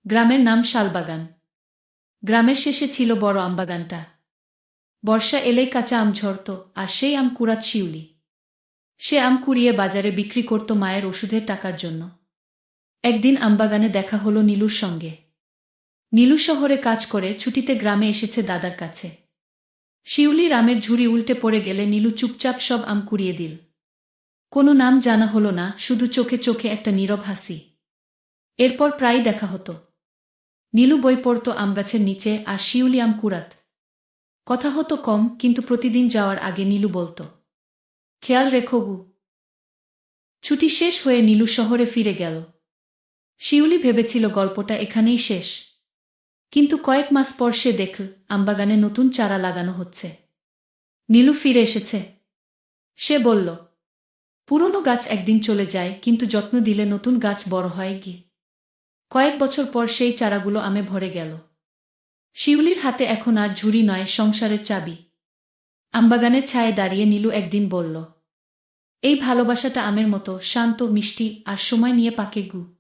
গ্রামের নাম শালবাগান। গ্রামের শেষে ছিল বড় আমবাগানটা। বর্ষা এলেই কাঁচা আম ঝরত, আর সেই আম কুড়াত শিউলি। সে আম কুড়িয়ে বাজারে বিক্রি করত মায়ের ওষুধের টাকার জন্য। একদিন আমবাগানে দেখা হলো নীলুর সঙ্গে। নীলু শহরে কাজ করে ছুটিতে গ্রামে এসেছে দাদার কাছে। শিউলির আমের ঝুড়ি উল্টে পড়ে গেলে নীলু চুপচাপ সব আম কুড়িয়ে দিল। কোনো নাম জানা হলো না, শুধু চোখে চোখে একটা নীরব হাসি। এরপর প্রায়ই দেখা হতো। নীলু বই পড়ত আমগাছের নিচে, আর শিউলি আম কুড়াত। কথা হতো কম, কিন্তু প্রতিদিন যাওয়ার আগে নীলু বলত, খেয়াল রেখো গু। ছুটি শেষ হয়ে নীলু শহরে ফিরে গেল। শিউলি ভেবেছিল গল্পটা এখানেই শেষ। কিন্তু কয়েক মাস পর সে দেখল আমবাগানে নতুন চারা লাগানো হচ্ছে। নীলু ফিরে এসেছে। সে বলল, পুরনো গাছ একদিন চলে যায়, কিন্তু যত্ন দিলে নতুন গাছ বড় হয় গিয়ে। কয়েক বছর পর সেই চারাগুলো আমে ভরে গেল। শিউলির হাতে এখন আর ঝুড়ি নয়, সংসারের চাবি। আমবাগানের ছায়ে দাঁড়িয়ে নীলু একদিন বলল, এই ভালোবাসাটা আমের মতো শান্ত, মিষ্টি, আর সময় নিয়ে পাকে গু।